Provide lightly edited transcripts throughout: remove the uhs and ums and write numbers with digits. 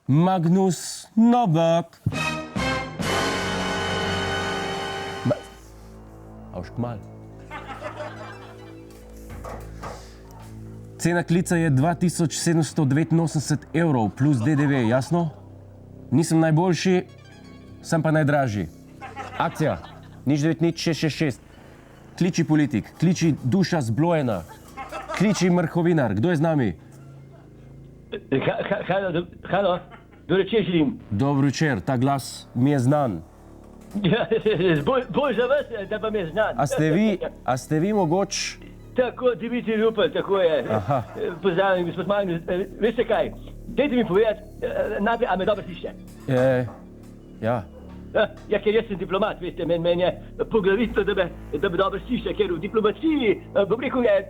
Magnus Novak. Auš kmal. Cena klica je 2789 evrov plus DDV, jasno? Nisem najboljši, sem pa najdražji. Akcija, 090666. Kliči politik, kliči duša zblojena, kliči mrhovinar. Kdo je z nami? Halo, dobro večer želim. Dobro večer, ta glas mi je znan. Ja, bolj za vas, da pa mi je znan. A ste vi mogoč? Tako, Dimitri Rupel, tako je. Aha. Pozdravljam, gospod Magnus. Veste kaj, dajte mi povedati, najprej, a me dobro slišite? Ja. Ja, ker jaz sem diplomat, veste, meni je poglavitno, da me dobro slišite, ker v diplomaciji, bom rekel, je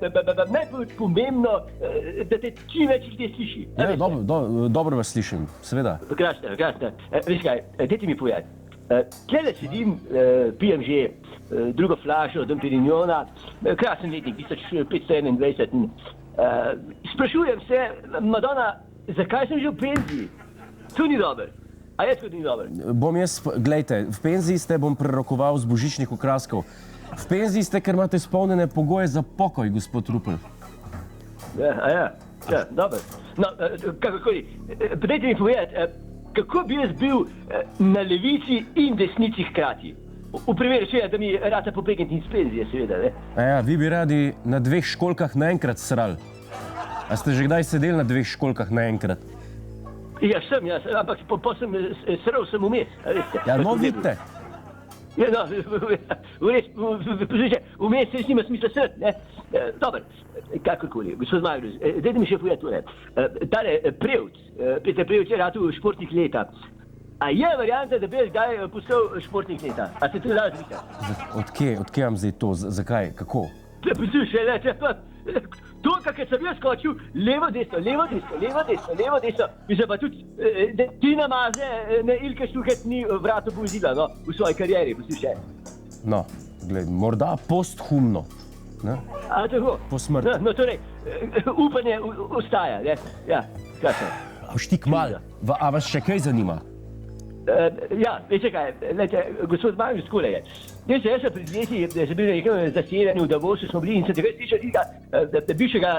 najbolj pomembno, da te čim več ljudi sliši. Ja, dobro vas slišim, seveda. Krasno. Veš kaj, dajte mi povedati. Tlele sedim, pijem že drugo flašo Dom Perignona, krasen letnik, 1521. Sprašujem se, Madonna, zakaj sem že v penziji? To ni dobro. A jaz kot ni dobro? Glejte, v penziji ste, bom prerokoval z božičnih okraskov. V penziji ste, ker imate izpolnjene pogoje za pokoj, gospod Rupel. Ja, dobro. No, kakokoli, dajte mi povedati, kako bi jaz bil na levici in desnici hkrati? V primeru seveda, da mi rata pobegniti iz penzije, seveda, ne? Ja, vi bi radi na dveh školjkah naenkrat srali. A ste že kdaj sedeli na dveh školjkah naenkrat? Ja, sem, ampak posem sral sem vmes, veste. Ja, no, vidite. Ja, no, vmes se nima smisla srati, ne? Dobar, kakorkoli, gospod Magnus, dajte mi še povedati tole. Tale Peter Prevc je ratel športnik leta. A je varianta, da bi jaz kdaj postal športnik leta? A se to da razmišljati? Odkje vam zdaj to? Zakaj? Kako? Poslušaj, to, kakor sem jaz skočil, levo, desno, mislim pa tudi, Tina Maze, Ilka Štuhec ni vrato povozila, no, v svoji karieri, poslušaj. No, gled, morda posthumno, ne? A tako? Po smrti. No, torej, upanje ostaja, ne? Ja, krasno. Štik mal, a vas še kaj zanima? Ja, veste kaj, gospod Magnus, skole je. Jaz sem pred leti, sem bil na nekem zasedanju v Davosu, smo bili in sem takrat slišal bivšega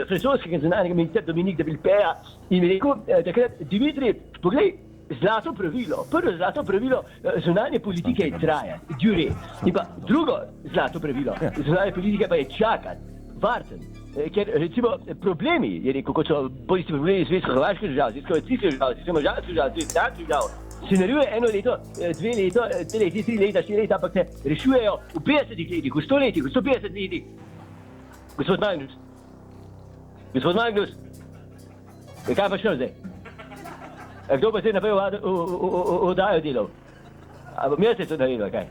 francoskega zunanjega ministra Dominique de Villepera in mi rekel takrat, Dimitri, poglej, zlato pravilo, prvo zlato pravilo zunanje politike je trajati, dure. In pa drugo zlato pravilo zunanje politike pa je čakati, varten. Ker recimo problemi, je rekel, kot so bodisti problemi svetsko-hrvaške države, svetsko-ciske države, svetsko-mažarske države, svetsko-danske države, se narejuje 1 leto, 2 leta, 3 leta, 4 leta, ampak se rešujejo v 50 letih, v 100 letih, v 150 letih. Gospod Magnus, kaj pa šel zdaj? Kdo pa zdaj naprej oddajo delal? A bom jaz to naredil, kaj?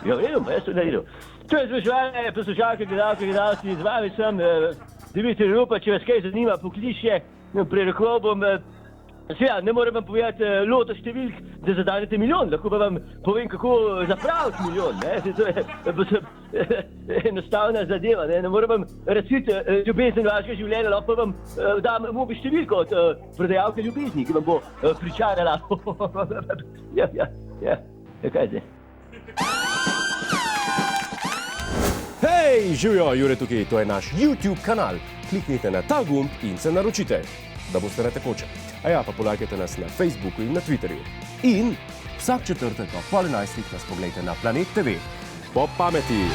Ja, vredno, pa jaz to naredil. To je spraševanje poslušalke, gledalci, z vami sem Dimitri Rupel, če vas kaj zanima, pokliče, prerekoval bom. Seveda, ne morem vam povedati loto številk, da zadanete milijon, lahko pa vam povem, kako zapraviti milijon, ne? To je enostavna zadeva, ne morem vam razkriti ljubezen vašega življenja, lahko pa vam dam mobi številko od prodajalke ljubezni, ki vam bo pričarala. Ja, kaj zdaj? Hej, živjo, Jure tukaj, to je naš YouTube kanal. Kliknite na ta gumb in se naročite, da boste na tekoče. A ja, pa polajkajte nas na Facebooku in na Twitterju. In vsak četrtek ob 10:30 nas poglejte na Planet TV. Po pameti!